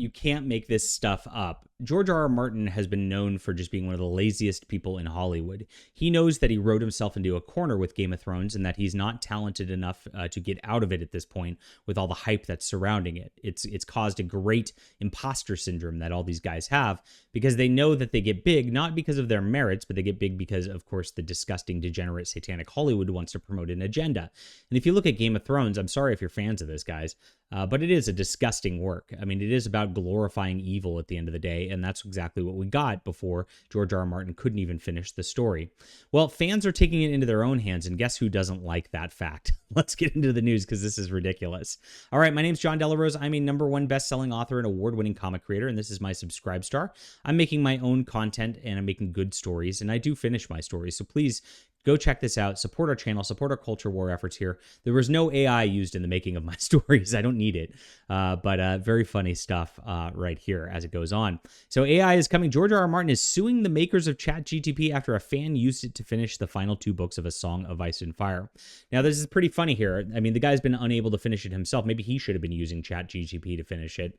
You can't make this stuff up. George R. R. Martin has been known for just being one of the laziest people in Hollywood. He knows that he wrote himself into a corner with Game of Thrones and that he's not talented enough to get out of it at this point with all the hype that's surrounding it. It's caused a great imposter syndrome that all these guys have because they know that they get big, not because of their merits, but they get big because, of course, the disgusting, degenerate, satanic Hollywood wants to promote an agenda. And if you look at Game of Thrones, I'm sorry if you're fans of this, guys, but it is a disgusting work. I mean, it is about glorifying evil at the end of the day, and that's exactly what we got before George R. R. Martin couldn't even finish the story. Well, fans are taking it into their own hands, and guess who doesn't like that fact? Let's get into the news because this is ridiculous. All right, my name's John Delarose. I'm a #1 best-selling author and award-winning comic creator, and this is my Subscribe Star. I'm making my own content, and I'm making good stories, and I do finish my stories, so please go check this out. Support our channel. Support our culture war efforts here. There was no AI used in the making of my stories. I don't need it. But very funny stuff right here as it goes on. So AI is coming. George R. R. Martin is suing the makers of Chat GPT after a fan used it to finish the final 2 books of A Song of Ice and Fire. Now, this is pretty funny here. I mean, the guy's been unable to finish it himself. Maybe he should have been using Chat GPT to finish it.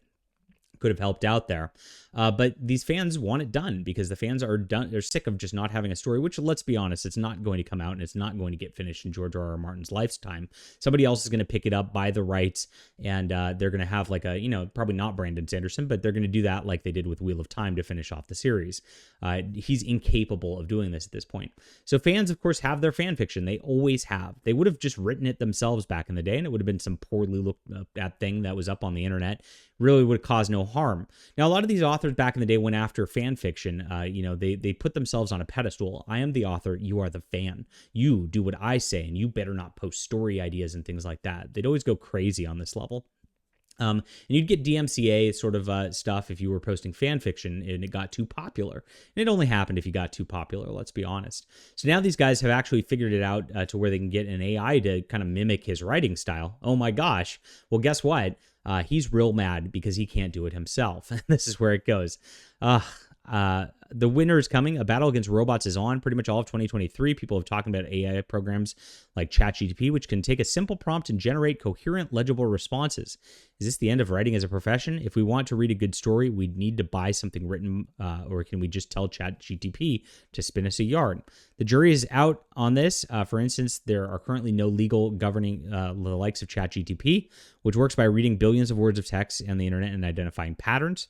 Could have helped out there. But these fans want it done because the fans are done. They're sick of just not having a story, which, let's be honest, it's not going to come out and it's not going to get finished in George R. R. Martin's lifetime. Somebody else is going to pick it up, buy the rights, and they're going to have like a, probably not Brandon Sanderson, but they're going to do that like they did with Wheel of Time to finish off the series. He's incapable of doing this at this point. So fans, of course, have their fan fiction. They always have. They would have just written it themselves back in the day, and it would have been some poorly looked at thing that was up on the internet. Really would cause no harm. Now, a lot of these authors back in the day went after fan fiction. They put themselves on a pedestal. I am the author. You are the fan. You do what I say, and you better not post story ideas and things like that. They'd always go crazy on this level. And you'd get DMCA sort of stuff if you were posting fan fiction and it got too popular. And it only happened if you got too popular, let's be honest. So now these guys have actually figured it out to where they can get an AI to kind of mimic his writing style. Oh my gosh. Well, guess what? He's real mad because he can't do it himself. This is where it goes. The winter is coming. A battle against robots is on. Pretty much all of 2023, people have talked about AI programs like Chat GPT, which can take a simple prompt and generate coherent, legible responses. Is this the end of writing as a profession? If we want to read a good story, we need to buy something written, or can we just tell Chat GPT to spin us a yarn? The jury is out on this. For instance, there are currently no legal governing the likes of Chat GPT, which works by reading billions of words of text on the internet and identifying patterns.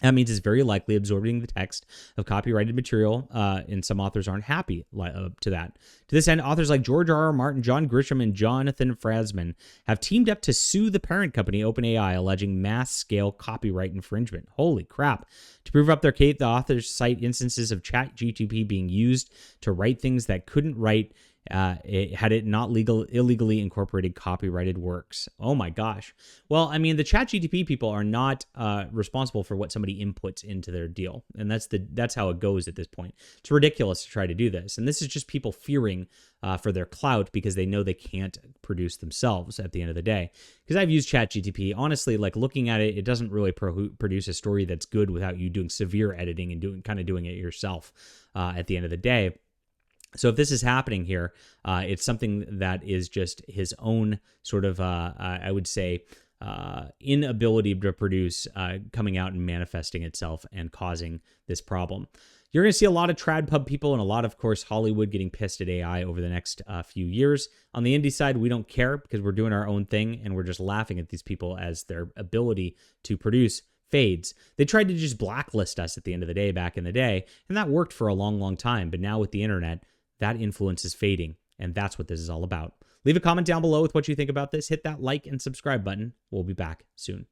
That means it's very likely absorbing the text of copyrighted material, and some authors aren't happy to that. To this end, authors like George R. R. Martin, John Grisham, and Jonathan Franzman have teamed up to sue the parent company OpenAI, alleging mass-scale copyright infringement. Holy crap. To prove up their case, the authors cite instances of ChatGPT being used to write things that couldn't write had it not illegally incorporated copyrighted works. Oh my gosh. Well, I mean, the ChatGPT people are not responsible for what somebody inputs into their deal, and that's how it goes at this point. It's ridiculous to try to do this, and this is just people fearing for their clout because they know they can't produce themselves at the end of the day. Because I've used ChatGPT, honestly, like looking at it, it doesn't really produce a story that's good without you doing severe editing and doing it yourself at the end of the day. So if this is happening here, it's something that is just his own sort of, I would say, inability to produce coming out and manifesting itself and causing this problem. You're going to see a lot of TradPub people and a lot of course, Hollywood getting pissed at AI over the next few years. On the indie side, we don't care because we're doing our own thing and we're just laughing at these people as their ability to produce fades. They tried to just blacklist us at the end of the day back in the day, and that worked for a long, long time. But now with the internet, that influence is fading, and that's what this is all about. Leave a comment down below with what you think about this. Hit that like and subscribe button. We'll be back soon.